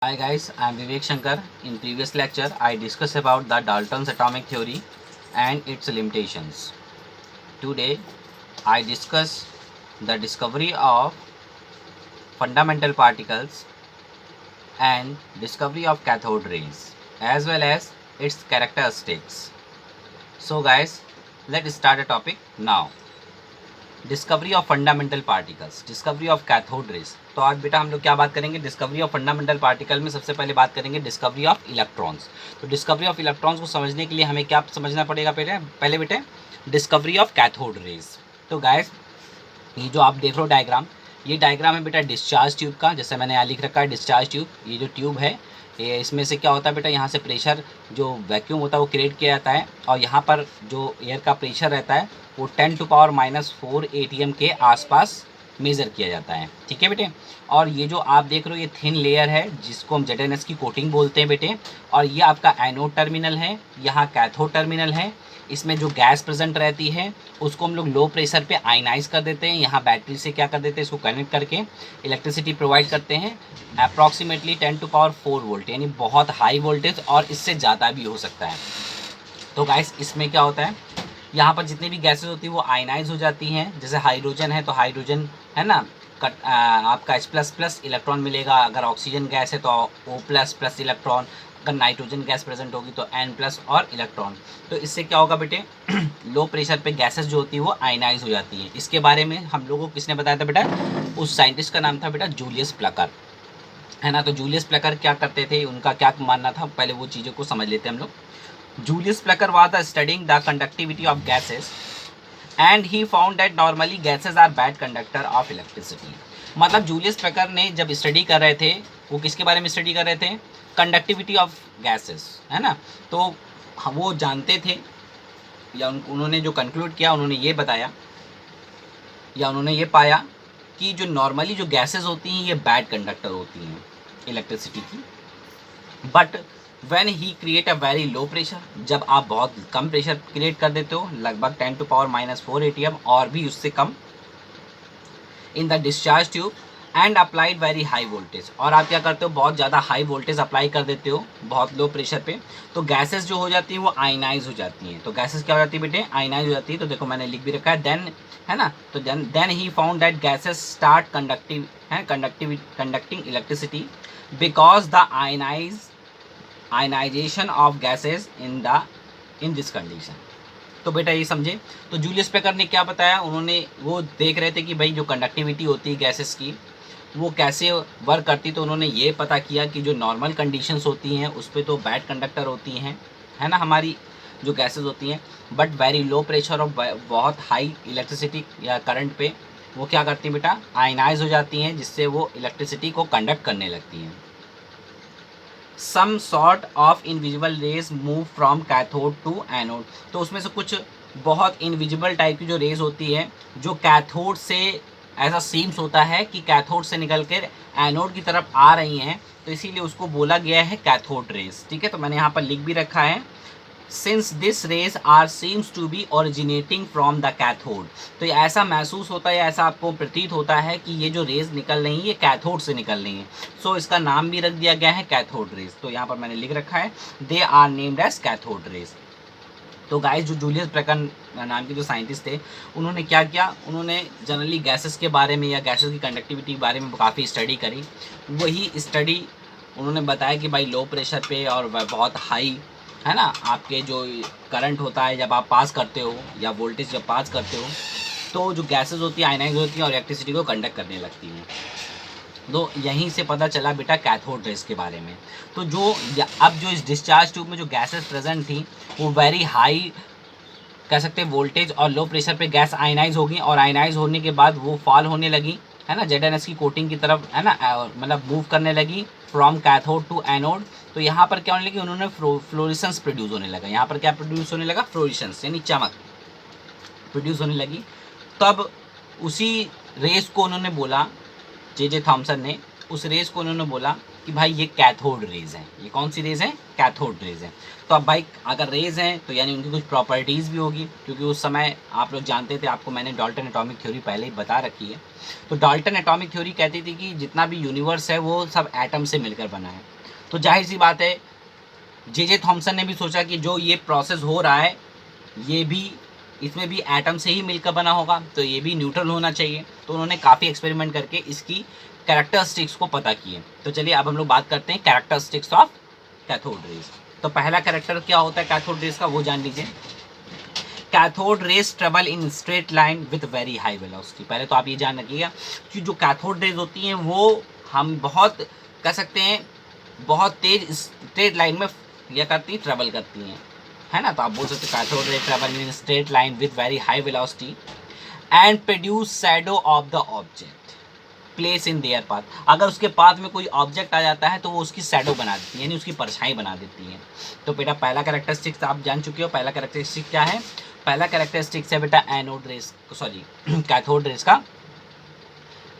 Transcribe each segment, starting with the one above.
Hi guys, I am Vivek Shankar. In previous lecture, I discussed about the Dalton's atomic theory and its limitations. Today, I discuss the discovery of fundamental particles and discovery of cathode rays as well as its characteristics. So guys, let's start the topic now. Discovery of fundamental particles, discovery of cathode rays. तो आज बेटा हम लोग क्या बात करेंगे? Discovery of fundamental particle में सबसे पहले बात करेंगे डिस्कवरी ऑफ इलेक्ट्रॉन्स। तो डिस्कवरी ऑफ इलेक्ट्रॉन्स को समझने के लिए हमें क्या समझना पड़ेगा? पहले बेटे डिस्कवरी ऑफ कैथोड रेज। तो गाइस, ये जो आप देख रहे हो डायग्राम, ये डायग्राम है बेटा डिस्चार्ज ट्यूब का। जैसे मैंने यहाँ लिख रखा है डिस्चार्ज ट्यूब। ये जो ट्यूब है, ये इसमें से क्या होता है बेटा, यहाँ से प्रेशर जो वैक्यूम होता है वो क्रिएट किया जाता है और यहाँ पर जो एयर का प्रेशर रहता है वो 10⁻⁻⁴ ATM के आसपास मेज़र किया जाता है। ठीक है बेटे। और ये जो आप देख रहे हो ये थिन लेयर है जिसको हम ZnS की कोटिंग बोलते हैं बेटे। और ये आपका एनोड टर्मिनल है, यहाँ कैथोड टर्मिनल है। इसमें जो गैस प्रेजेंट रहती है उसको हम लोग लो प्रेशर पे आयनाइज कर देते हैं। यहाँ बैटरी से क्या कर देते हैं, इसको कनेक्ट करके इलेक्ट्रिसिटी प्रोवाइड करते हैं अप्रॉक्सीमेटली 10⁴ वोल्ट, यानी बहुत हाई वोल्टेज और इससे ज़्यादा भी हो सकता है। तो गाइस, इसमें क्या होता है, यहाँ पर जितनी भी गैसेस होती है वो आयनाइज हो जाती हैं। जैसे हाइड्रोजन है तो हाइड्रोजन है ना, आपका H++ इलेक्ट्रॉन मिलेगा। अगर ऑक्सीजन गैस है तो O++ इलेक्ट्रॉन। अगर नाइट्रोजन गैस प्रेजेंट होगी तो N+ और इलेक्ट्रॉन। तो इससे क्या होगा बेटे, लो प्रेशर पे गैसेस जो होती है वो आयनाइज हो जाती है। इसके बारे में हम लोगों को किसने बताया था बेटा? उस साइंटिस्ट का नाम था बेटा जूलियस प्लकर, है ना। तो जूलियस प्लकर क्या करते थे, उनका क्या मानना था, पहले वो चीज़ों को समझ लेते हैं हम लोग। Julius Plucker was studying the conductivity of gases and he found that normally gases are bad conductor of electricity। मतलब जूलियस प्लकर ने जब स्टडी कर रहे थे, वो किसके बारे में स्टडी कर रहे थे? कंडक्टिविटी ऑफ गैसेस, है ना। तो वो जानते थे या उन्होंने जो कंक्लूड किया, उन्होंने ये बताया या उन्होंने ये पाया कि जो नॉर्मली जो गैसेस होती हैं ये बैड कंडक्टर होती हैं इलेक्ट्रिसिटी की। But when he create a very low pressure, जब आप बहुत कम प्रेशर क्रिएट कर देते हो, लगभग 10⁻⁻⁴ ATM और भी उससे कम, in the discharge tube and applied very high voltage, और आप क्या करते हो, बहुत ज़्यादा हाई वोल्टेज अप्लाई कर देते हो बहुत लो प्रेशर पे, तो गैसेस जो हो जाती हैं वो आयनाइज हो जाती हैं। तो गैसेस क्या हो जाती है बेटे? आयनाइज हो जाती है। तो देखो मैंने लिख भी रखा है देन, है ना। तो then he found that gases start conducting electricity because the ionisation of gases in this condition. तो बेटा ये समझे। तो जूलियस प्लकर ने क्या बताया, उन्होंने वो देख रहे थे कि भाई जो कंडक्टिविटी होती है गैसेस की वो कैसे वर्क करती। तो उन्होंने ये पता किया कि जो नॉर्मल कंडीशंस होती हैं उस पर तो बैड कंडक्टर होती हैं, है ना, हमारी जो गैसेस होती हैं। बट वेरी लो प्रेशर और बहुत हाई इलेक्ट्रिसिटी या करंट पे वो क्या करती हैं बेटा, आयनाइज हो जाती हैं, जिससे वो इलेक्ट्रिसिटी को कंडक्ट करने लगती हैं। Some sort of invisible rays move from cathode to anode. तो उसमें से कुछ बहुत इनविजिबल टाइप की जो रेज होती है जो कैथोड से, ऐसा सीम्स होता है कि कैथोड से निकल कर एनोड की तरफ आ रही हैं, तो इसीलिए उसको बोला गया है कैथोड रेज। ठीक है। तो मैंने यहाँ पर लिख भी रखा है, since this rays are seems to be originating from the cathode. तो ये ऐसा महसूस होता है, ऐसा आपको प्रतीत होता है कि ये जो रेज निकल रही हैं ये कैथोड से निकल रही हैं। सो इसका नाम भी रख दिया गया है कैथोड रेज। तो यहाँ पर मैंने लिख रखा है they are named as cathode rays. तो गाइस, जो जूलियस प्लकर नाम के जो साइंटिस्ट थे, उन्होंने क्या किया, उन्होंने जनरली गैसेस के बारे में या गैसेस की कंडक्टिविटी के बारे में काफ़ी स्टडी करी। वही स्टडी उन्होंने बताया कि भाई लो प्रेशर पे और बहुत हाई, है ना, आपके जो करंट होता है जब आप पास करते हो या वोल्टेज जब पास करते हो, तो जो गैसेस होती हैं आयनाइज होती हैं और इलेक्ट्रिसिटी को कंडक्ट करने लगती हैं। तो यहीं से पता चला बेटा कैथोड रेज के बारे में। तो अब जो इस डिस्चार्ज ट्यूब में जो गैसेस प्रेजेंट थी वो वेरी हाई, कह सकते हैं, वोल्टेज और लो प्रेशर पे गैस आयनाइज होगी, और आयनाइज होने के बाद वो फॉल होने लगी, है ना, ZnS की कोटिंग की तरफ, है ना, मतलब मूव करने लगी फ्रॉम कैथोड टू एनोड। तो यहाँ पर क्या होने लगी, उन्होंने फ्लोरिसेंस प्रोड्यूस होने लगा। यहाँ पर क्या प्रोड्यूस होने लगा? फ्लोरिसेंस, यानी चमक प्रोड्यूस होने लगी। तब उसी रेस को उन्होंने बोला, जे थॉमसन ने, उस रेस को उन्होंने बोला कि कि भाई ये कैथोड रेज हैं। ये कौन सी रेज हैं? कैथोड रेज हैं। तो अब भाई अगर रेज हैं तो यानी उनकी कुछ प्रॉपर्टीज़ भी होगी, क्योंकि उस समय आप लोग जानते थे, आपको मैंने डाल्टन एटॉमिक थ्योरी पहले ही बता रखी है। तो डाल्टन एटॉमिक थ्योरी कहती थी कि जितना भी यूनिवर्स है वो सब एटम से मिलकर बना है। तो जाहिर सी बात है जे थॉमसन ने भी सोचा कि जो ये प्रोसेस हो रहा है ये भी, इसमें भी एटम से ही मिलकर बना होगा, तो ये भी न्यूट्रल होना चाहिए। तो उन्होंने काफ़ी एक्सपेरिमेंट करके इसकी कैरेक्टरिस्टिक्स को पता किए। तो चलिए अब हम लोग बात करते हैं कैरेक्टरिस्टिक्स ऑफ कैथोड रेज। तो पहला कैरेक्टर क्या होता है कैथोड रेज का, वो जान लीजिए। Cathode rays travel in straight line with very high velocity. पहले तो आप ये जान रखिएगा कि जो कैथोड रेज होती हैं वो हम बहुत कह सकते हैं बहुत तेज स्ट्रेट लाइन में यह करती हैं, ट्रेवल करती हैं, है ना। तो आप बोल सकते हैं cathode ray travel in straight line with very high velocity and produce shadow of the object place in their path. अगर उसके पाथ में कोई ऑब्जेक्ट आ जाता है तो वो उसकी शैडो बना देती है, यानी उसकी परछाई बना देती है। तो बेटा पहला कैरेक्टरिस्टिक्स आप जान चुके हो। पहला कैरेक्टरिस्टिक क्या है? पहला कैरेक्टरिस्टिक्स है बेटा एनोड रेज कैथोड रेज का,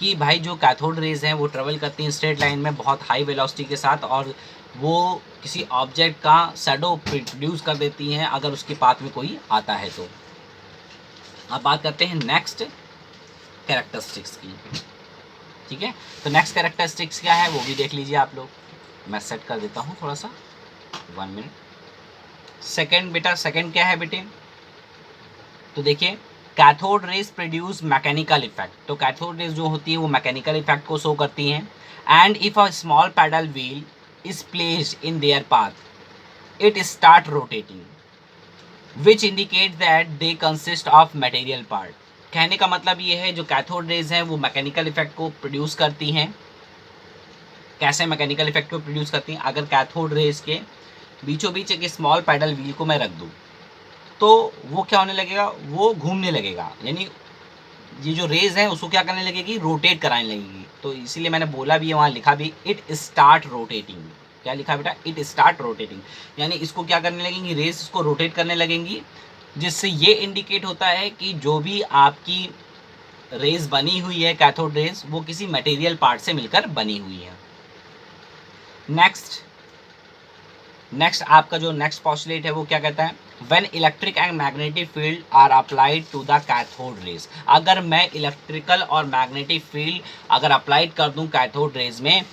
कि भाई जो कैथोड रेज हैं वो ट्रेवल करती हैं स्ट्रेट लाइन में बहुत हाई वेलोसिटी के साथ, और वो किसी ऑब्जेक्ट का शैडो प्रोड्यूस कर देती हैं अगर उसके पाथ में कोई आता है तो। अब बात करते हैं नेक्स्ट कैरेक्टरिस्टिक्स की, ठीक है। तो नेक्स्ट कैरेक्टरिस्टिक्स क्या है वो भी देख लीजिए आप लोग। मैं सेट कर देता हूँ थोड़ा सा, 1 मिनट। सेकेंड बेटा, सेकेंड क्या है बेटे? तो देखिए cathode rays produce mechanical effect. तो कैथोड रेज जो होती है वो मैकेनिकल इफेक्ट को शो करती हैं। And if a small paddle wheel is placed in their path, it start rotating, which indicates that they consist of material part। कहने का मतलब ये है जो कैथोड रेज हैं वो मैकेनिकल इफेक्ट को प्रोड्यूस करती हैं। कैसे मैकेनिकल इफेक्ट को प्रोड्यूस करती हैं? अगर कैथोड रेज के बीचों बीच एक स्मॉल पैडल व्हील को मैं रख दूँ तो वो क्या होने लगेगा? वो घूमने लगेगा, यानी ये जो रेज है उसको क्या करने लगेगी? रोटेट कराने लगेगी। तो इसीलिए मैंने बोला भी है, वहाँ लिखा भी इट स्टार्ट रोटेटिंग। क्या लिखा बेटा? इट स्टार्ट रोटेटिंग, यानी इसको क्या करने लगेंगी? रेज इसको रोटेट करने लगेंगी, जिससे ये इंडिकेट होता है कि जो भी आपकी रेज बनी हुई है कैथोड रेज वो किसी मटेरियल पार्ट से मिलकर बनी हुई है। नेक्स्ट आपका जो नेक्स्ट पॉस्टुलेट है वो क्या कहता है? When electric and magnetic field are applied to the cathode rays. अगर मैं इलेक्ट्रिकल और मैग्नेटिक फील्ड अगर अप्लाइड कर दूं कैथोड रेज में,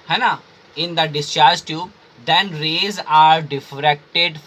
है ना, in the discharge tube, then rays are diffracted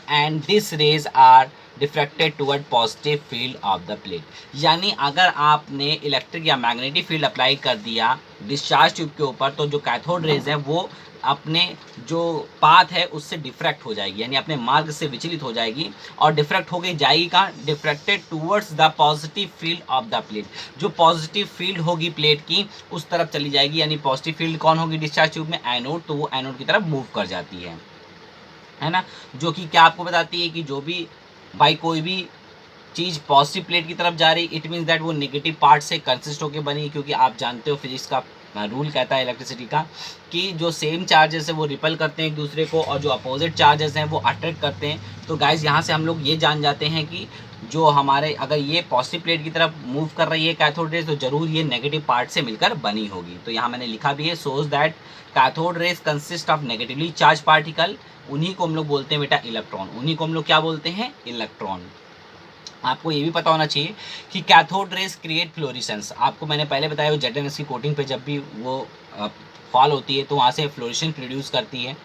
and this rays are diffracted toward positive field of the plate. यानी अगर आपने इलेक्ट्रिक या मैग्नेटिक फील्ड अप्लाई कर दिया डिस्चार्ज ट्यूब के ऊपर तो जो कैथोड रेज है वो अपने जो पाथ है उससे डिफ्रैक्ट हो जाएगी, यानी अपने मार्ग से विचलित हो जाएगी और डिफ्रैक्ट हो गई जाएगी कहाँ? Diffracted towards the positive field of the plate. जो पॉजिटिव फील्ड होगी प्लेट की उस तरफ चली जाएगी, यानी पॉजिटिव फील्ड कौन होगी डिस्चार्ज ट्यूब में? एनोड। तो वो एनोड की तरफ मूव कर जाती है ना, जो कि क्या आपको बताती है कि जो भी भाई कोई भी चीज़ पॉजिटिव प्लेट की तरफ जा रही, इट मीन्स दैट वो नेगेटिव पार्ट से कंसिस्ट होकर बनी, क्योंकि आप जानते हो फिजिक्स का रूल कहता है इलेक्ट्रिसिटी का कि जो सेम चार्जेस है वो रिपल करते हैं एक दूसरे को और जो अपोजिट चार्जेस हैं वो अट्रैक्ट करते हैं। तो गाइस यहाँ से हम लोग ये जान जाते हैं कि जो हमारे अगर ये पॉजिटिव प्लेट की तरफ मूव कर रही है कैथोड रेज तो जरूर ये नेगेटिव पार्ट से मिलकर बनी होगी। तो यहाँ मैंने लिखा भी है, shows that cathode rays consist of negatively charged particle. उन्हीं को हम लोग बोलते हैं बेटा इलेक्ट्रॉन। उन्हीं को हम लोग क्या बोलते हैं? इलेक्ट्रॉन। आपको ये भी पता होना चाहिए कि कैथोड रेज क्रिएट फ्लोरिसेंस। आपको मैंने पहले बताया वो ZnS की कोटिंग पे जब भी वो फॉल होती है तो वहाँ से फ्लोरिसेंस प्रोड्यूस करती है।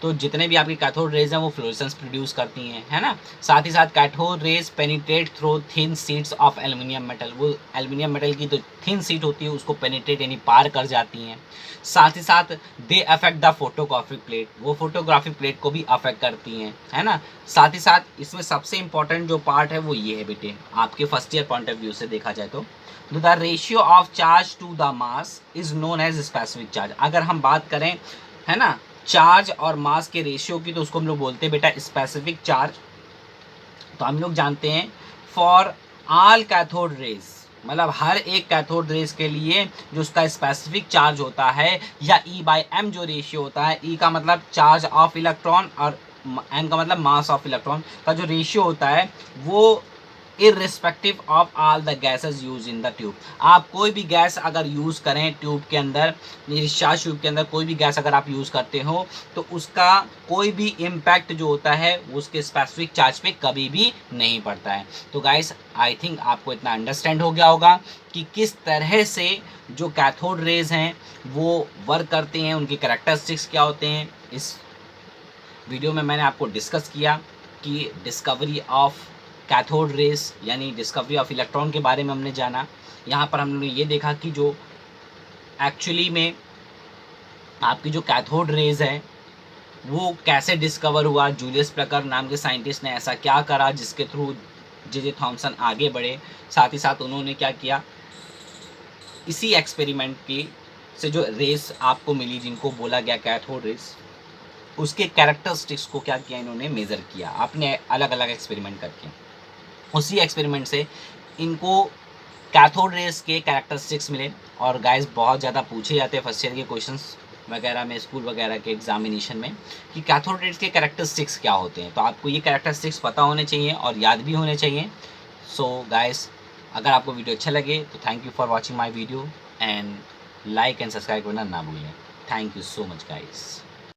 तो जितने भी आपकी कैथोड रेज हैं वो फ्लोरिसेंस प्रोड्यूस करती हैं, है ना। साथ ही साथ cathode rays penetrate through thin sheets of aluminium metal. वो एल्युमिनियम मेटल की जो थिन शीट होती है उसको पेनिट्रेट यानी पार कर जाती हैं। साथ ही साथ they affect the photographic plate. वो फोटोग्राफिक प्लेट को भी अफेक्ट करती हैं, है ना। साथ ही साथ इसमें सबसे इंपॉर्टेंट जो पार्ट है वो ये है बेटे, आपके first year point of view से देखा जाए तो the ratio of charge to the mass is known as specific charge. अगर हम बात करें, है ना, चार्ज और मास के रेशियो की तो उसको हम लोग बोलते हैं बेटा स्पेसिफिक चार्ज। तो हम लोग जानते हैं फॉर ऑल कैथोड रेज, मतलब हर एक कैथोड रेज के लिए जो उसका स्पेसिफिक चार्ज होता है या E/m जो रेशियो होता है, E का मतलब चार्ज ऑफ इलेक्ट्रॉन और m का मतलब मास ऑफ इलेक्ट्रॉन का जो रेशियो होता है वो irrespective of all the gases use in the tube. आप कोई भी गैस अगर यूज़ करें ट्यूब के अंदर, डिस्चार्ज ट्यूब के अंदर कोई भी गैस अगर आप यूज़ करते हो तो उसका कोई भी इम्पैक्ट जो होता है उसके स्पेसिफिक चार्ज पे कभी भी नहीं पड़ता है। तो गाइस आई थिंक आपको इतना अंडरस्टैंड हो गया होगा कि किस तरह से जो कैथोड रेज हैं वो वर्क करते हैं, उनकी कैरेक्टरिस्टिक्स क्या होते हैं। इस वीडियो में मैंने आपको डिस्कस किया कि डिस्कवरी ऑफ कैथोड रेस यानी डिस्कवरी ऑफ इलेक्ट्रॉन के बारे में हमने जाना। यहाँ पर हमने ये देखा कि जो एक्चुअली में आपकी जो कैथोड रेज है वो कैसे डिस्कवर हुआ, जूलियस प्लकर नाम के साइंटिस्ट ने ऐसा क्या करा जिसके थ्रू जे थॉमसन आगे बढ़े। साथ ही साथ उन्होंने क्या किया, इसी एक्सपेरिमेंट की से जो रेस आपको मिली जिनको बोला गया कैथोड रेस, उसके कैरेक्टरिस्टिक्स को क्या किया, इन्होंने मेज़र किया अपने अलग अलग एक्सपेरिमेंट करके। उसी एक्सपेरिमेंट से इनको कैथोड रेस के कैरेक्टरिस्टिक्स मिले। और गाइस बहुत ज़्यादा पूछे जाते हैं फर्स्ट ईयर के क्वेश्चंस वगैरह में, स्कूल वगैरह के एग्जामिनेशन में कि कैथोड रेस के कैरेक्टरिस्टिक्स क्या होते हैं। तो आपको ये कैरेक्टरिस्टिक्स पता होने चाहिए और याद भी होने चाहिए। सो गाइस अगर आपको वीडियो अच्छा लगे तो thank you for watching my video and like and subscribe करना ना भूलें। Thank you so much guys.